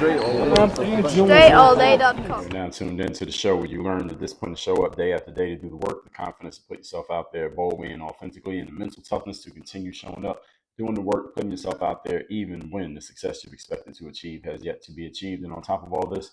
StrayAllDay.com. You're now tuned into the show where you learn the discipline to show up day after day to do the work, the confidence to put yourself out there boldly and authentically, and the mental toughness to continue showing up, doing the work, putting yourself out there even when the success you've expected to achieve has yet to be achieved. And on top of all this,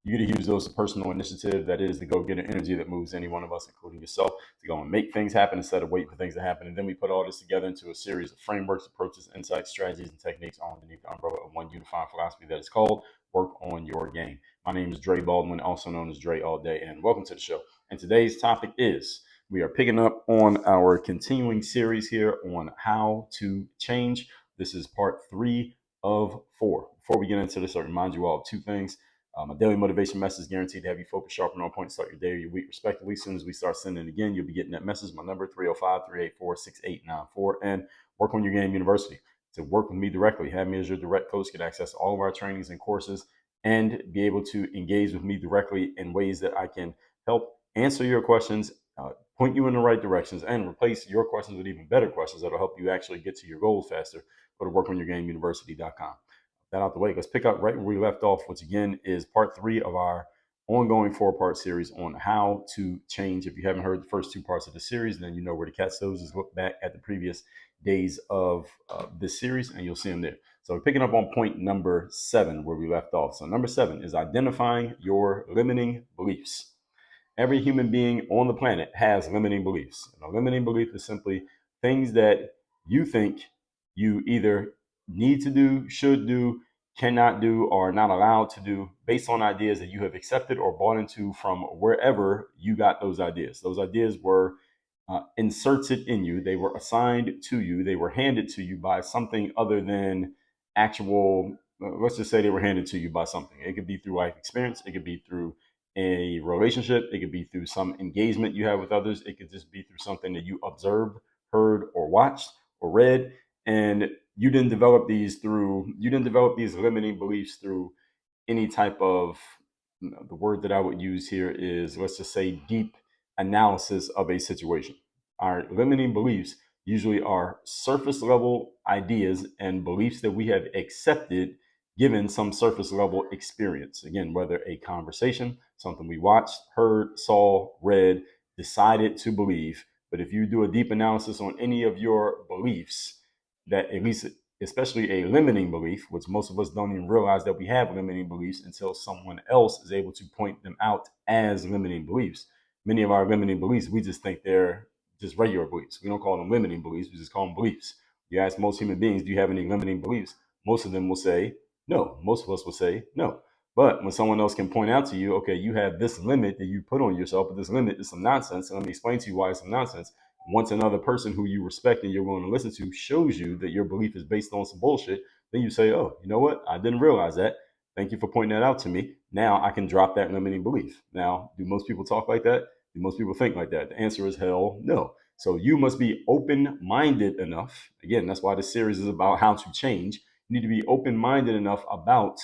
you get to use those personal initiative, that is the go-getter energy that moves any one of us, including yourself, to go and make things happen instead of waiting for things to happen. And then we put all this together into a series of frameworks, approaches, insights, strategies, and techniques underneath the umbrella of one unified philosophy that is called Work on Your Game. My name is Dre Baldwin, also known as Dre All Day, and welcome to the show. And today's topic is, we are picking up on our continuing series here on how to change. This is part 3 of 4. Before we get into this, I remind you all of two things. My daily motivation message is guaranteed to have you focused, sharp, and on point to start your day or your week, respectively. As soon as we start sending it again, you'll be getting that message. My number, 305-384-6894. And Work on Your Game University. To work with me directly, have me as your direct coach, get access to all of our trainings and courses, and be able to engage with me directly in ways that I can help answer your questions, point you in the right directions, and replace your questions with even better questions that will help you actually get to your goals faster. Go to workonyourgameuniversity.com. That out the way, let's pick up right where we left off, which again is part 3 of our ongoing 4-part series on how to change. If you haven't heard the first 2 parts of the series, then you know where to catch those. Is look back at the previous days of this series and you'll see them there. So we're picking up on point number 7 where we left off. So number 7 is identifying your limiting beliefs. Every human being on the planet has limiting beliefs. And a limiting belief is simply things that you think you either need to do, should do, cannot do, or are not allowed to do based on ideas that you have accepted or bought into from wherever you got those ideas. Those ideas were inserted in you. They were assigned to you. They were handed to you by something other than actual, let's just say they were handed to you by something. It could be through life experience. It could be through a relationship. It could be through some engagement you have with others. It could just be through something that you observed, heard, or watched, or read. And you didn't develop these limiting beliefs through any type of, the word that I would use here is, let's just say, deep analysis of a situation. Our limiting beliefs usually are surface level ideas and beliefs that we have accepted given some surface level experience. Again, whether a conversation, something we watched, heard, saw, read, decided to believe. But if you do a deep analysis on any of your beliefs, that at least, especially a limiting belief, which most of us don't even realize that we have limiting beliefs until someone else is able to point them out as limiting beliefs. Many of our limiting beliefs, we just think they're just regular beliefs. We don't call them limiting beliefs, we just call them beliefs. You ask most human beings, do you have any limiting beliefs? Most of them will say no. Most of us will say no. But when someone else can point out to you, okay, you have this limit that you put on yourself, but this limit is some nonsense, and let me explain to you why it's some nonsense. Once another person who you respect and you're willing to listen to shows you that your belief is based on some bullshit, then you say, oh, you know what? I didn't realize that. Thank you for pointing that out to me. Now I can drop that limiting belief. Now, do most people talk like that? Do most people think like that? The answer is hell no. So you must be open-minded enough. Again, that's why this series is about how to change. You need to be open-minded enough about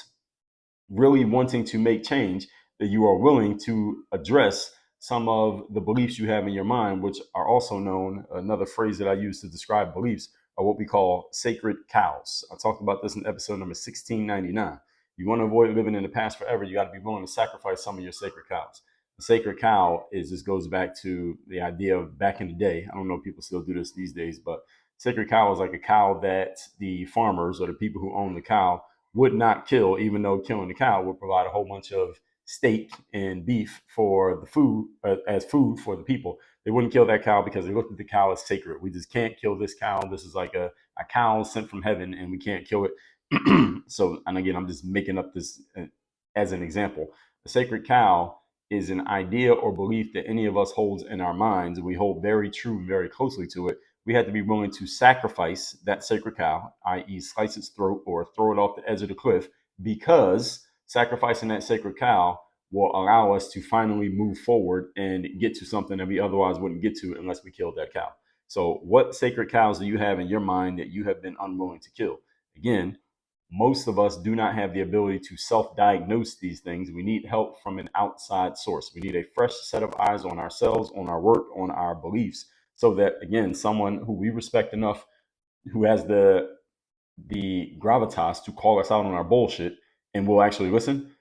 really wanting to make change that you are willing to address some of the beliefs you have in your mind, which are also known, another phrase that I use to describe beliefs, are what we call sacred cows. I talked about this in episode number 1699. You want to avoid living in the past forever, you got to be willing to sacrifice some of your sacred cows. The sacred cow is, this goes back to the idea of back in the day. I don't know if people still do this these days, but sacred cow is like a cow that the farmers or the people who own the cow would not kill, even though killing the cow would provide a whole bunch of steak and beef for the food, as food for the people. They wouldn't kill that cow because they looked at the cow as sacred. We just can't kill this cow. This is like a cow sent from heaven and we can't kill it. So, and again, I'm just making up this as an example. The sacred cow is an idea or belief that any of us holds in our minds, and we hold very true and very closely to it. We had to be willing to sacrifice that sacred cow, i.e. slice its throat or throw it off the edge of the cliff, because sacrificing that sacred cow will allow us to finally move forward and get to something that we otherwise wouldn't get to unless we killed that cow. So what sacred cows do you have in your mind that you have been unwilling to kill? Again, most of us do not have the ability to self-diagnose these things. We need help from an outside source. We need a fresh set of eyes on ourselves, on our work, on our beliefs, so that, again, someone who we respect enough, who has the gravitas to call us out on our bullshit and will actually listen,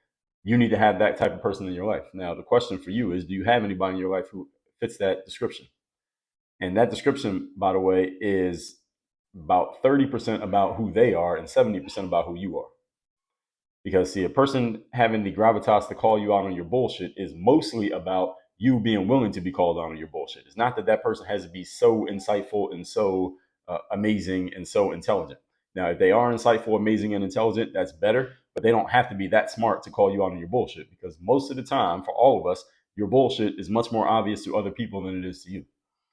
you need to have that type of person in your life. Now, the question for you is, do you have anybody in your life who fits that description? And that description, by the way, is about 30% about who they are and 70% about who you are. Because see, a person having the gravitas to call you out on your bullshit is mostly about you being willing to be called out on your bullshit. It's not that that person has to be so insightful and so amazing and so intelligent. Now, if they are insightful, amazing, and intelligent, that's better. But they don't have to be that smart to call you out on your bullshit. Because most of the time, for all of us, your bullshit is much more obvious to other people than it is to you.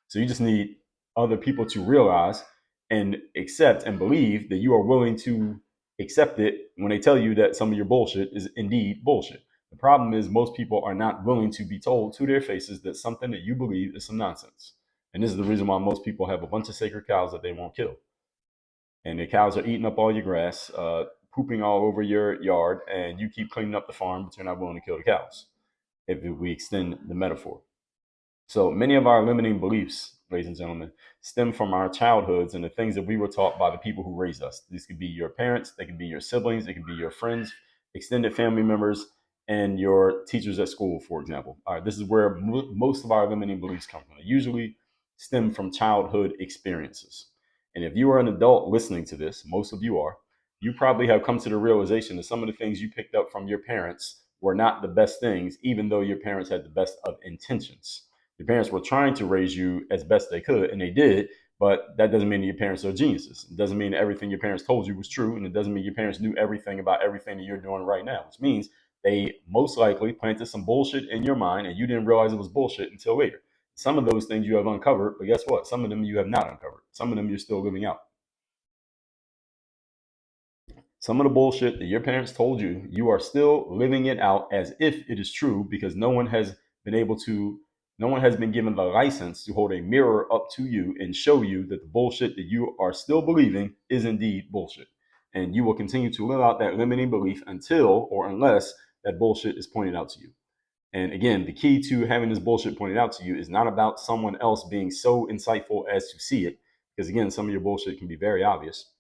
So you just need other people to realize and accept and believe that you are willing to accept it when they tell you that some of your bullshit is indeed bullshit. The problem is most people are not willing to be told to their faces that something that you believe is some nonsense. And this is the reason why most people have a bunch of sacred cows that they won't kill. And the cows are eating up all your grass, pooping all over your yard, and you keep cleaning up the farm, but you're not willing to kill the cows, if we extend the metaphor. So many of our limiting beliefs, ladies and gentlemen, stem from our childhoods and the things that we were taught by the people who raised us. These could be your parents, they could be your siblings, they could be your friends, extended family members, and your teachers at school, for example. All right, this is where most of our limiting beliefs come from. They usually stem from childhood experiences. And if you are an adult listening to this, most of you are, you probably have come to the realization that some of the things you picked up from your parents were not the best things, even though your parents had the best of intentions. Your parents were trying to raise you as best they could, and they did, but that doesn't mean that your parents are geniuses. It doesn't mean that everything your parents told you was true, and it doesn't mean your parents knew everything about everything that you're doing right now, which means they most likely planted some bullshit in your mind, and you didn't realize it was bullshit until later. Some of those things you have uncovered, but guess what? Some of them you have not uncovered. Some of them you're still living out. Some of the bullshit that your parents told you, you are still living it out as if it is true because been able to, no one has been given the license to hold a mirror up to you and show you that the bullshit that you are still believing is indeed bullshit. And you will continue to live out that limiting belief until or unless that bullshit is pointed out to you. And again, the key to having this bullshit pointed out to you is not about someone else being so insightful as to see it. Because again, some of your bullshit can be very obvious,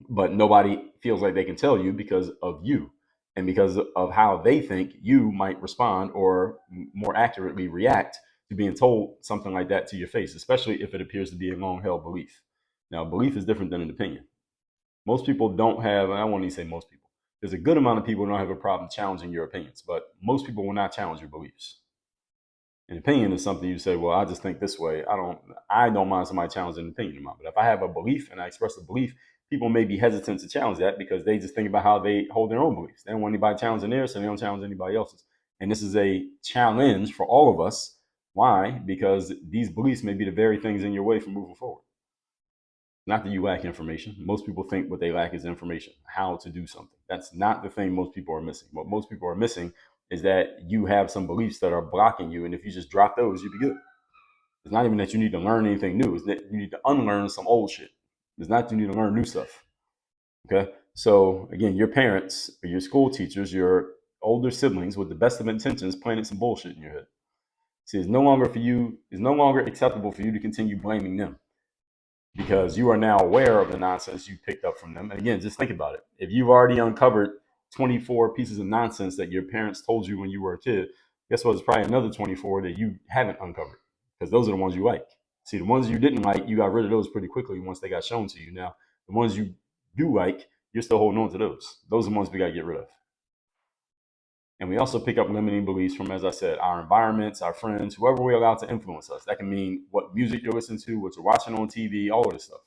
but nobody feels like they can tell you because of you and because of how they think you might respond or more accurately react to being told something like that to your face, especially if it appears to be a long held belief. Now, belief is different than an opinion. Most people don't have, I won't even say most people, there's a good amount of people who don't have a problem challenging your opinions, but most people will not challenge your beliefs. An opinion is something you say, well, I just think this way. I don't mind somebody challenging an opinion of mine. But if I have a belief and I express a belief, people may be hesitant to challenge that because they just think about how they hold their own beliefs. They don't want anybody challenging theirs, so they don't challenge anybody else's. And this is a challenge for all of us. Why? Because these beliefs may be the very things in your way from moving forward. Not that you lack information. Most people think what they lack is information, how to do something. That's not the thing most people are missing. What most people are missing is that you have some beliefs that are blocking you. And if you just drop those, you'd be good. It's not even that you need to learn anything new. It's that you need to unlearn some old shit. It's not that you need to learn new stuff. Okay. So again, your parents, or your school teachers, your older siblings with the best of intentions planted some bullshit in your head. See, it's no longer acceptable for you to continue blaming them because you are now aware of the nonsense you picked up from them. And again, just think about it. If you've already uncovered 24 pieces of nonsense that your parents told you when you were a kid, guess what? There's probably another 24 that you haven't uncovered because those are the ones you like. See, the ones you didn't like, you got rid of those pretty quickly once they got shown to you. Now, the ones you do like, you're still holding on to those. Those are the ones we got to get rid of. And we also pick up limiting beliefs from, as I said, our environments, our friends, whoever we allow to influence us. That can mean what music you're listening to, what you're watching on TV, all of this stuff.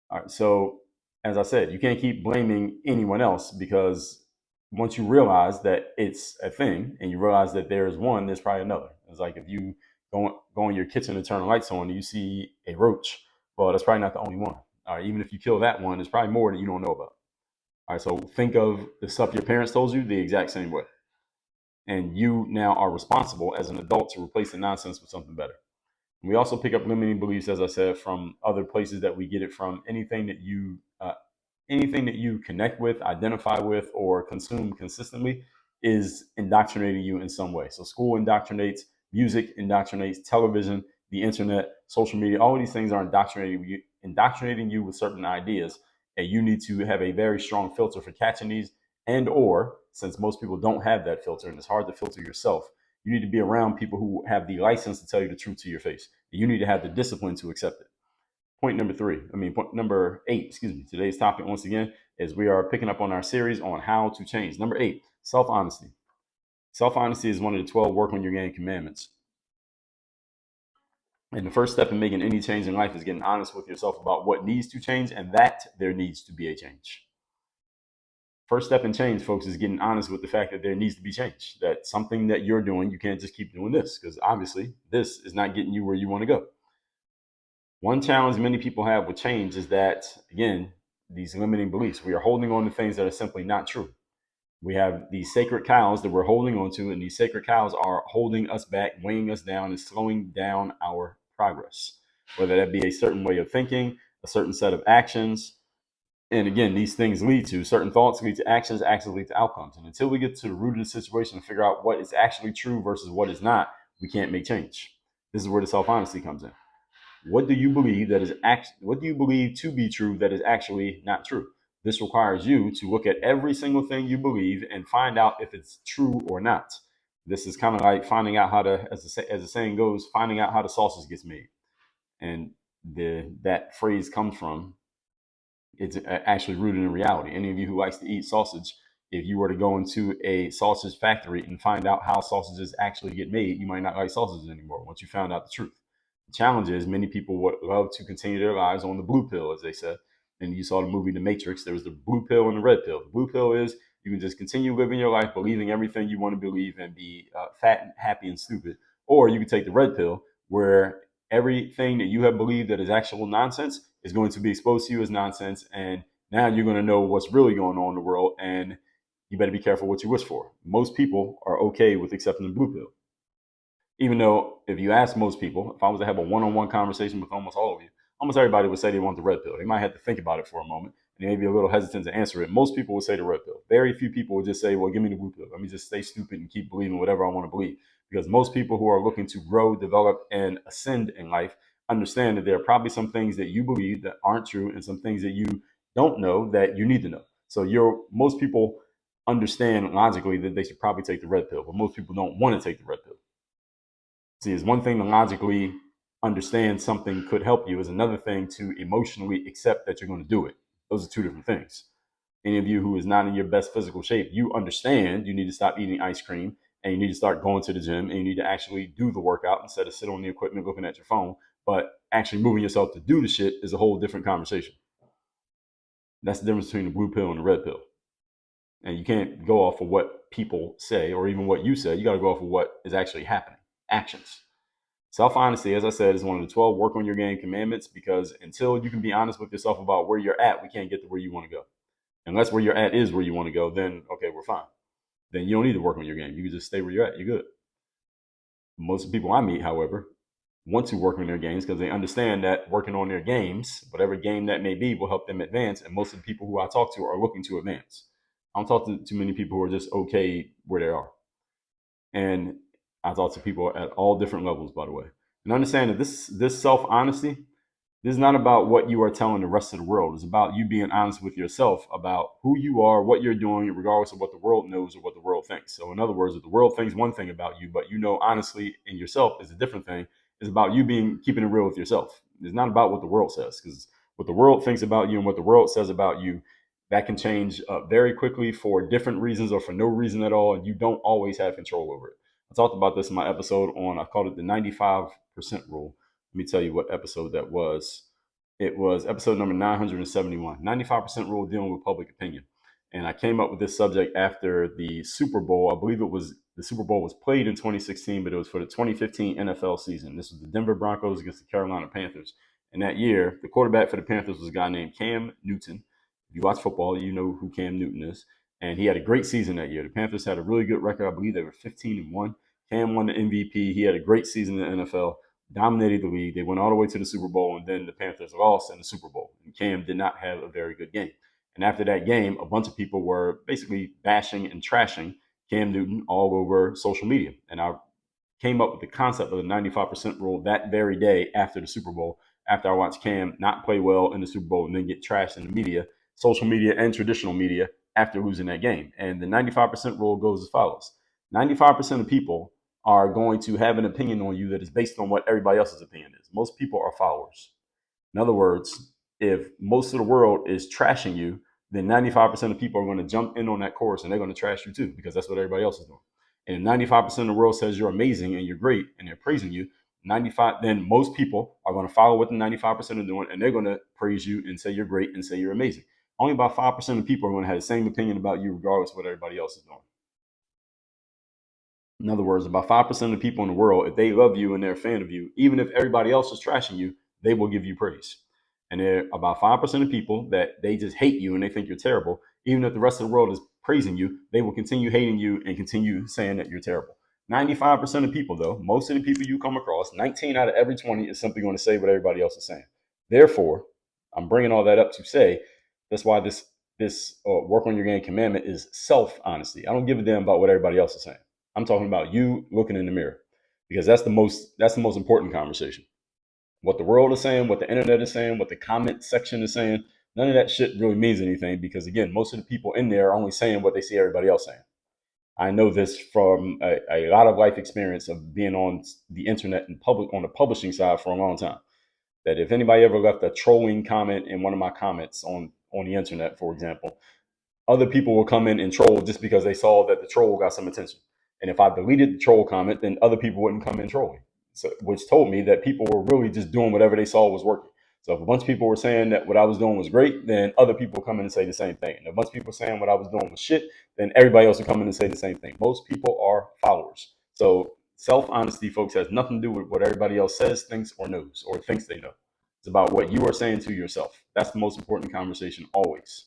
All right. So, as I said, you can't keep blaming anyone else because once you realize that it's a thing and you realize that there is one, there's probably another. It's like if you go in your kitchen and turn the lights on and you see a roach, well, that's probably not the only one. All right. Even if you kill that one, there's probably more that you don't know about. All right. So think of the stuff your parents told you the exact same way. And you now are responsible as an adult to replace the nonsense with something better. We also pick up limiting beliefs, as I said, from other places that we get it from. Anything that you connect with, identify with, or consume consistently is indoctrinating you in some way. So school indoctrinates, music indoctrinates, television, the internet, social media. All of these things are indoctrinating you with certain ideas, and you need to have a very strong filter for catching these And or since most people don't have that filter and it's hard to filter yourself, you need to be around people who have the license to tell you the truth to your face. You need to have the discipline to accept it. Point number 8, excuse me. Today's topic, once again, is we are picking up on our series on how to change. Number 8, self-honesty. Self-honesty is one of the 12 work on your game commandments. And the first step in making any change in life is getting honest with yourself about what needs to change and that there needs to be a change. First step in change, folks, is getting honest with the fact that there needs to be change. That something that you're doing, you can't just keep doing this, because obviously this is not getting you where you want to go. One challenge many people have with change is that, again, these limiting beliefs. We are holding on to things that are simply not true. We have these sacred cows that we're holding on to, and these sacred cows are holding us back, weighing us down, and slowing down our progress. Whether that be a certain way of thinking, a certain set of actions. And again, these things lead to certain thoughts, lead to actions, actions lead to outcomes. And until we get to the root of the situation and figure out what is actually true versus what is not, we can't make change. This is where the self-honesty comes in. What do you believe what do you believe to be true that is actually not true? This requires you to look at every single thing you believe and find out if it's true or not. This is kind of like finding out how to, as the saying goes, finding out how the sausage gets made. And that phrase comes from, it's actually rooted in reality. Any of you who likes to eat sausage, if you were to go into a sausage factory and find out how sausages actually get made, you might not like sausages anymore once you found out the truth. The challenge is many people would love to continue their lives on the blue pill, as they said. And you saw the movie The Matrix. There was the blue pill and the red pill. The blue pill is you can just continue living your life, believing everything you want to believe and be fat and happy and stupid. Or you can take the red pill, where everything that you have believed that is actual nonsense is going to be exposed to you as nonsense. And now you're going to know what's really going on in the world. And you better be careful what you wish for. Most people are okay with accepting the blue pill. Even though if you ask most people, if I was to have a one-on-one conversation with almost all of you, almost everybody would say they want the red pill. They might have to think about it for a moment, and they may be a little hesitant to answer it. Most people would say the red pill. Very few people would just say, well, give me the blue pill. Let me just stay stupid and keep believing whatever I want to believe. Because most people who are looking to grow, develop, and ascend in life understand that there are probably some things that you believe that aren't true and some things that you don't know that you need to know. So most people understand logically that they should probably take the red pill, but most people don't want to take the red pill. See, it's one thing to logically understand something could help you, is another thing to emotionally accept that you're going to do it. Those are two different things. Any of you who is not in your best physical shape, you understand you need to stop eating ice cream and you need to start going to the gym and you need to actually do the workout instead of sit on the equipment looking at your phone. But actually moving yourself to do the shit is a whole different conversation. That's the difference between the blue pill and the red pill. And you can't go off of what people say or even what you say. You got to go off of what is actually happening. Actions. Self-honesty, as I said, is one of the 12 work on your game commandments, because until you can be honest with yourself about where you're at, we can't get to where you want to go. Unless where you're at is where you want to go, then okay, we're fine. Then you don't need to work on your game. You can just stay where you're at. You're good. Most of the people I meet, however, want to work on their games because they understand that working on their games, whatever game that may be, will help them advance. And most of the people who I talk to are looking to advance. I don't talk to too many people who are just okay where they are. And I talk to people at all different levels, by the way. And understand that this self-honesty, this is not about what you are telling the rest of the world. It's about you being honest with yourself about who you are, what you're doing, regardless of what the world knows or what the world thinks. So in other words, if the world thinks one thing about you, but you know honestly in yourself is a different thing, it's about you keeping it real with yourself. It's not about what the world says, because what the world thinks about you and what the world says about you, that can change very quickly for different reasons or for no reason at all, and you don't always have control over it. I talked about this in my episode I called it the 95% rule. Let me tell you what episode that was. It was episode number 971, 95% rule dealing with public opinion. And I came up with this subject after the Super Bowl. I believe the Super Bowl was played in 2016, but it was for the 2015 NFL season. This was the Denver Broncos against the Carolina Panthers. And that year, the quarterback for the Panthers was a guy named Cam Newton. If you watch football, you know who Cam Newton is. And he had a great season that year. The Panthers had a really good record. I believe they were 15-1. Cam won the MVP. He had a great season in the NFL, dominated the league. They went all the way to the Super Bowl, and then the Panthers lost in the Super Bowl. And Cam did not have a very good game. And after that game, a bunch of people were basically bashing and trashing Cam Newton all over social media. And I came up with the concept of the 95% rule that very day after the Super Bowl, after I watched Cam not play well in the Super Bowl and then get trashed in the media, social media and traditional media, after losing that game. And the 95% rule goes as follows: 95% of people are going to have an opinion on you that is based on what everybody else's opinion is. Most people are followers. In other words, if most of the world is trashing you, then 95% of people are going to jump in on that chorus and they're going to trash you too, because that's what everybody else is doing. And if 95% of the world says you're amazing and you're great and they're praising you, 95, then most people are going to follow what the 95% are doing and they're going to praise you and say you're great and say you're amazing. Only about 5% of people are going to have the same opinion about you regardless of what everybody else is doing. In other words, about 5% of the people in the world, if they love you and they're a fan of you, even if everybody else is trashing you, they will give you praise. And there are about 5% of people that they just hate you and they think you're terrible. Even if the rest of the world is praising you, they will continue hating you and continue saying that you're terrible. 95% of people, though, most of the people you come across, 19 out of every 20 is simply going to say what everybody else is saying. Therefore, I'm bringing all that up to say that's why this work on your game commandment is self-honesty. I don't give a damn about what everybody else is saying. I'm talking about you looking in the mirror, because that's the most important conversation. What the world is saying, what the internet is saying, what the comment section is saying, none of that shit really means anything, because again, most of the people in there are only saying what they see everybody else saying. I know this from a lot of life experience of being on the internet and on the publishing side for a long time. That if anybody ever left a trolling comment in one of my comments on the internet, for example, other people will come in and troll just because they saw that the troll got some attention. And if I deleted the troll comment, then other people wouldn't come in trolling. So, which told me that people were really just doing whatever they saw was working. So if a bunch of people were saying that what I was doing was great, then other people come in and say the same thing. And if a bunch of people saying what I was doing was shit, then everybody else will come in and say the same thing. Most people are followers. So self-honesty, folks, has nothing to do with what everybody else says, thinks, or knows, or thinks they know. It's about what you are saying to yourself. That's the most important conversation always.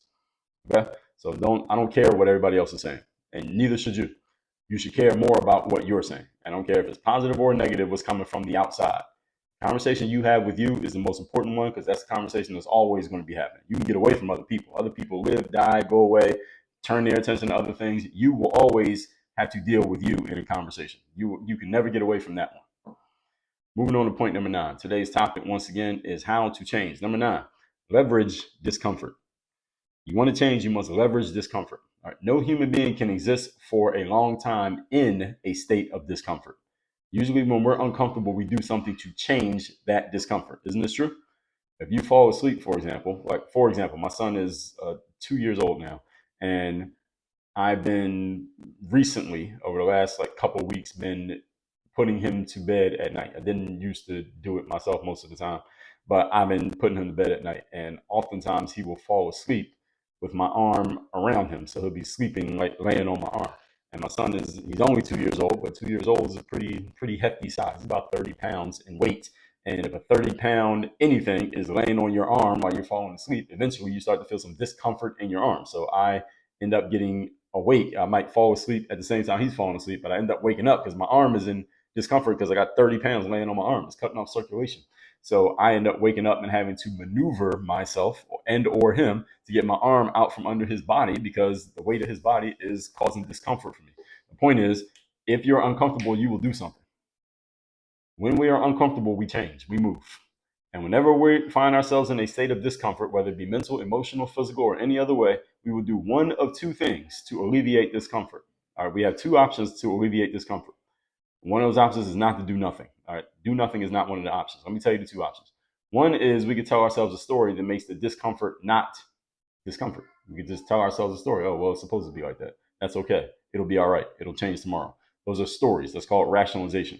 Okay? So I don't care what everybody else is saying, and neither should you. You should care more about what you're saying. I don't care if it's positive or negative, what's coming from the outside. Conversation you have with you is the most important one, because that's the conversation that's always going to be happening. You can get away from other people. Other people live, die, go away, turn their attention to other things. You will always have to deal with you in a conversation. You can never get away from that one. Moving on to point number 9. Today's topic, once again, is how to change. Number 9, leverage discomfort. You want to change, you must leverage discomfort. All right. No human being can exist for a long time in a state of discomfort. Usually when we're uncomfortable, we do something to change that discomfort. Isn't this true? If you fall asleep, for example, my son is 2 years old now, and I've been recently, over the last couple of weeks, been putting him to bed at night. I didn't used to do it myself most of the time, but I've been putting him to bed at night, and oftentimes he will fall asleep with my arm around him, so he'll be sleeping laying on my arm. And my son he's only 2 years old, but 2 years old is a pretty hefty size. He's about 30 pounds in weight. And if a 30-pound anything is laying on your arm while you're falling asleep, eventually you start to feel some discomfort in your arm. So I end up getting awake. I might fall asleep at the same time he's falling asleep, but I end up waking up because my arm is in discomfort because I got 30 pounds laying on my arm. It's cutting off circulation. So I end up waking up and having to maneuver myself or him to get my arm out from under his body, because the weight of his body is causing discomfort for me. The point is, if you're uncomfortable, you will do something. When we are uncomfortable, we change, we move. And whenever we find ourselves in a state of discomfort, whether it be mental, emotional, physical, or any other way, we will do one of two things to alleviate discomfort. All right, we have two options to alleviate discomfort. One of those options is not to do nothing. All right, do nothing is not one of the options. Let me tell you the two options. One is we could tell ourselves a story that makes the discomfort not discomfort. We could just tell ourselves a story. Oh, well, it's supposed to be like that. That's okay. It'll be all right. It'll change tomorrow. Those are stories. That's called rationalization.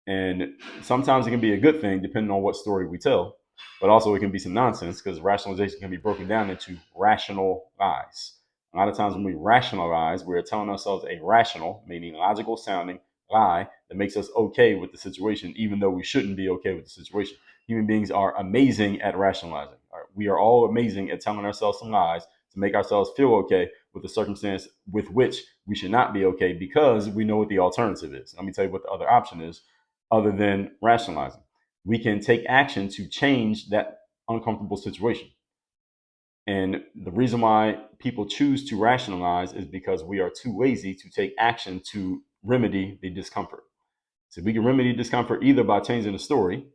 And sometimes it can be a good thing depending on what story we tell, but also it can be some nonsense, because rationalization can be broken down into rational lies. A lot of times when we rationalize, we're telling ourselves a rational, meaning logical sounding lie that makes us okay with the situation, even though we shouldn't be okay with the situation. Human beings are amazing at rationalizing. We are all amazing at telling ourselves some lies to make ourselves feel okay with the circumstance with which we should not be okay, because we know what the alternative is. Let me tell you what the other option is, other than rationalizing. We can take action to change that uncomfortable situation. And the reason why people choose to rationalize is because we are too lazy to take action to remedy the discomfort. So we can remedy discomfort either by changing the story,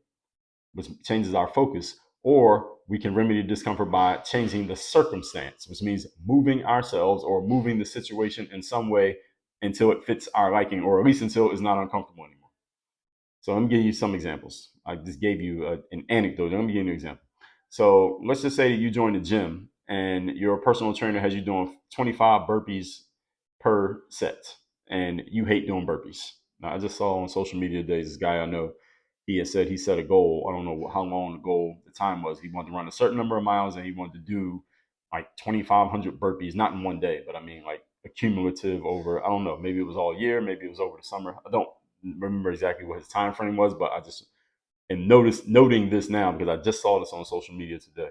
which changes our focus, Or we can remedy discomfort by changing the circumstance, which means moving ourselves or moving the situation in some way until it fits our liking, or at least until it's not uncomfortable anymore. So let me give you some examples. I just gave you an anecdote. Let me give you an example. So let's just say that you join the gym and your personal trainer has you doing 25 burpees per set, and you hate doing burpees. Now, I just saw on social media today this guy I know. He had said he set a goal. I don't know how long the goal, the time was. He wanted to run a certain number of miles, and he wanted to do like 2,500 burpees, not in one day, but I mean like accumulative over. I don't know. Maybe it was all year. Maybe it was over the summer. I don't remember exactly what his time frame was, but I just am noting this now because I just saw this on social media today.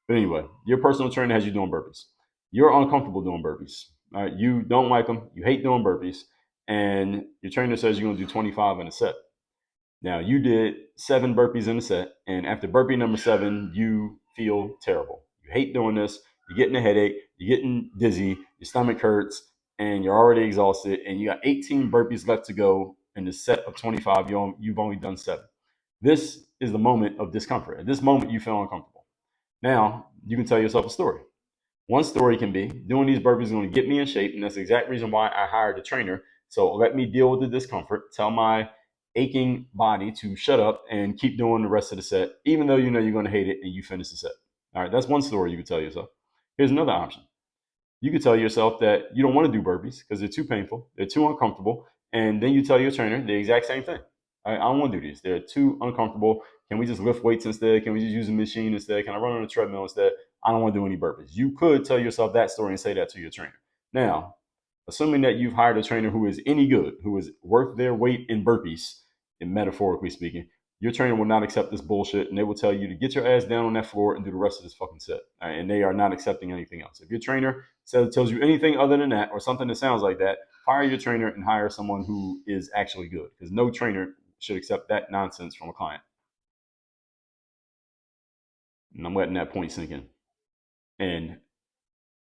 But anyway, your personal trainer has you doing burpees. You're uncomfortable doing burpees. All right, you don't like them. You hate doing burpees, and your trainer says you're going to do 25 in a set. Now you did 7 burpees in a set, and after burpee number 7, you feel terrible. You hate doing this. You're getting a headache. You're getting dizzy. Your stomach hurts, and you're already exhausted. And you got 18 burpees left to go in the set of 25. You've only done 7. This is the moment of discomfort. At this moment, you feel uncomfortable. Now you can tell yourself a story. One story can be doing these burpees is going to get me in shape, and that's the exact reason why I hired a trainer. So let me deal with the discomfort. Tell my aching body to shut up and keep doing the rest of the set, even though you know you're going to hate it and you finish the set. All right, that's one story you can tell yourself. Here's another option. You could tell yourself that you don't want to do burpees because they're too painful, they're too uncomfortable, and then you tell your trainer the exact same thing. I don't want to do these. They're too uncomfortable. Can we just lift weights instead? Can we just use a machine instead? Can I run on a treadmill instead? I don't want to do any burpees. You could tell yourself that story and say that to your trainer. Now, assuming that you've hired a trainer who is any good, who is worth their weight in burpees, and metaphorically speaking, your trainer will not accept this bullshit, and they will tell you to get your ass down on that floor and do the rest of this fucking set. All right? And they are not accepting anything else. If your trainer tells you anything other than that, or something that sounds like that, fire your trainer and hire someone who is actually good, because no trainer should accept that nonsense from a client. And I'm letting that point sink in. And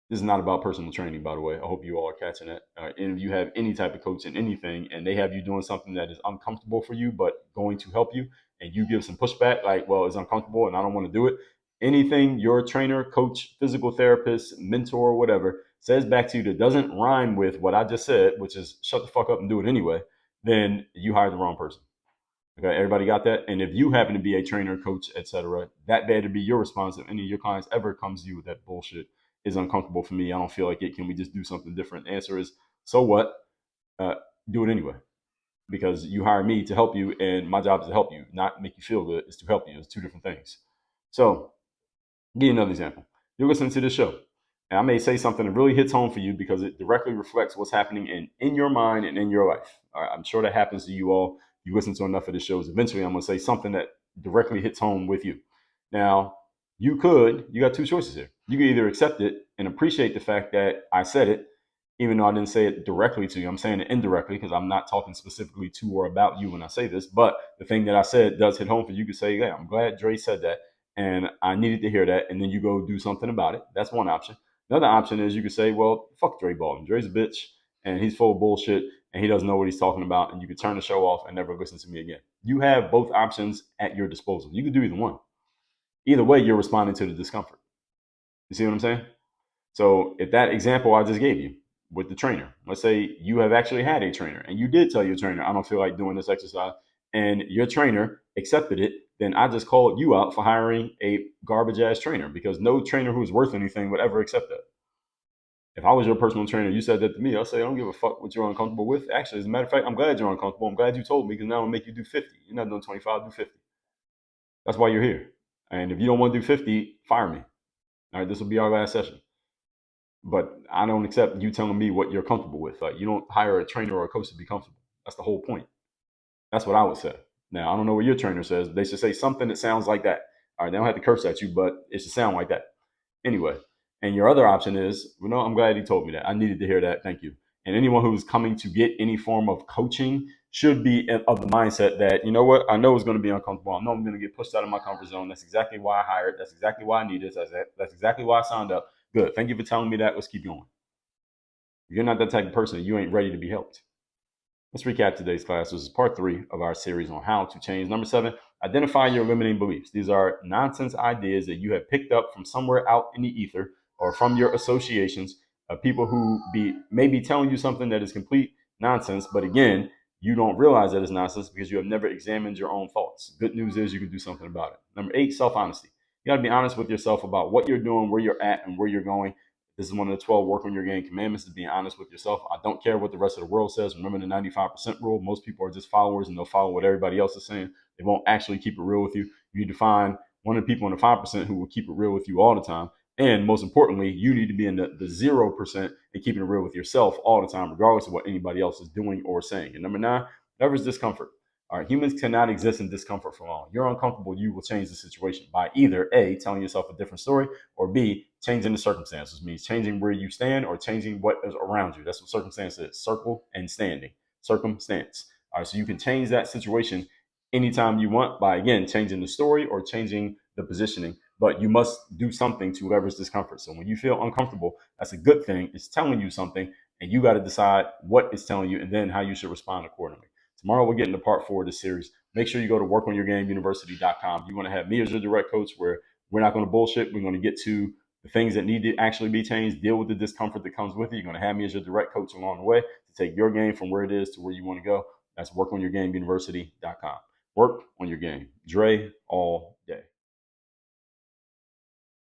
this is not about personal training, by the way. I hope you all are catching it. And if you have any type of coach in anything and they have you doing something that is uncomfortable for you, but going to help you, and you give some pushback, like, well, it's uncomfortable and I don't want to do it. Anything your trainer, coach, physical therapist, mentor, whatever says back to you that doesn't rhyme with what I just said, which is shut the fuck up and do it anyway, then you hired the wrong person. Okay, everybody got that? And if you happen to be a trainer, coach, etc., that better be your response. If any of your clients ever comes to you with that bullshit is uncomfortable for me, I don't feel like it. Can we just do something different? The answer is, so what? Uh, do it anyway. Because you hire me to help you, and my job is to help you, not make you feel good. It's to help you. It's two different things. So give you another example. You're listening to this show, and I may say something that really hits home for you because it directly reflects what's happening in your mind and in your life. All right, I'm sure that happens to you all. You listen to enough of the shows. Eventually, I'm going to say something that directly hits home with you. Now, you got two choices here. You can either accept it and appreciate the fact that I said it, even though I didn't say it directly to you. I'm saying it indirectly because I'm not talking specifically to or about you when I say this. But the thing that I said does hit home for you. You can say, yeah, I'm glad Dre said that, and I needed to hear that. And then you go do something about it. That's one option. Another option is you could say, well, fuck Dre Baldwin. Dre's a bitch, and he's full of bullshit, and he doesn't know what he's talking about. And you could turn the show off and never listen to me again. You have both options at your disposal. You could do either one. Either way, you're responding to the discomfort. You see what I'm saying? So if that example I just gave you with the trainer, let's say you have actually had a trainer and you did tell your trainer, I don't feel like doing this exercise, and your trainer accepted it, then I just called you out for hiring a garbage ass trainer, because no trainer who's worth anything would ever accept that. If I was your personal trainer, you said that to me, I'll say, I don't give a fuck what you're uncomfortable with. Actually, as a matter of fact, I'm glad you're uncomfortable. I'm glad you told me, because now I'll make you do 50. You're not doing 25, do 50. That's why you're here. And if you don't want to do 50, fire me. All right, this will be our last session. But I don't accept you telling me what you're comfortable with. Like, you don't hire a trainer or a coach to be comfortable. That's the whole point. That's what I would say. Now, I don't know what your trainer says. They should say something that sounds like that. All right, they don't have to curse at you, but it should sound like that. Anyway, and your other option is, well, no, I'm glad he told me that. I needed to hear that. Thank you. And anyone who's coming to get any form of coaching should be of the mindset that, you know what, I know it's going to be uncomfortable. I know I'm going to get pushed out of my comfort zone. That's exactly why I hired. That's exactly why I need this. That's exactly why I signed up. Good. Thank you for telling me that. Let's keep going. If you're not that type of person, you ain't ready to be helped. Let's recap today's class. This is part 3 of our series on how to change. Number 7, Identify your limiting beliefs. These are nonsense ideas that you have picked up from somewhere out in the ether or from your associations of people who may be telling you something that is complete nonsense, but again, you don't realize that it's nonsense because you have never examined your own thoughts. Good news is you can do something about it. Number 8, self-honesty. You got to be honest with yourself about what you're doing, where you're at, and where you're going. This is one of the 12 work on your game commandments, is being honest with yourself. I don't care what the rest of the world says. Remember the 95% rule. Most people are just followers and they'll follow what everybody else is saying. They won't actually keep it real with you. You need to find one of the people in the 5% who will keep it real with you all the time. And most importantly, you need to be in the 0% and keeping it real with yourself all the time, regardless of what anybody else is doing or saying. And number 9, leverage discomfort. All right, humans cannot exist in discomfort for long. You're uncomfortable, you will change the situation by either A, telling yourself a different story, or B, changing the circumstances. Means changing where you stand or changing what is around you. That's what circumstance is. Circle and standing. Circumstance. All right, so you can change that situation anytime you want by, again, changing the story or changing the positioning, but you must do something to leverage discomfort. So when you feel uncomfortable, that's a good thing. It's telling you something, and you got to decide what it's telling you and then how you should respond accordingly. Tomorrow we'll get into part 4 of this series. Make sure you go to workonyourgameuniversity.com. You want to have me as your direct coach where we're not going to bullshit. We're going to get to the things that need to actually be changed, deal with the discomfort that comes with it. You're going to have me as your direct coach along the way to take your game from where it is to where you want to go. That's workonyourgameuniversity.com. Work on your game. Dre all day.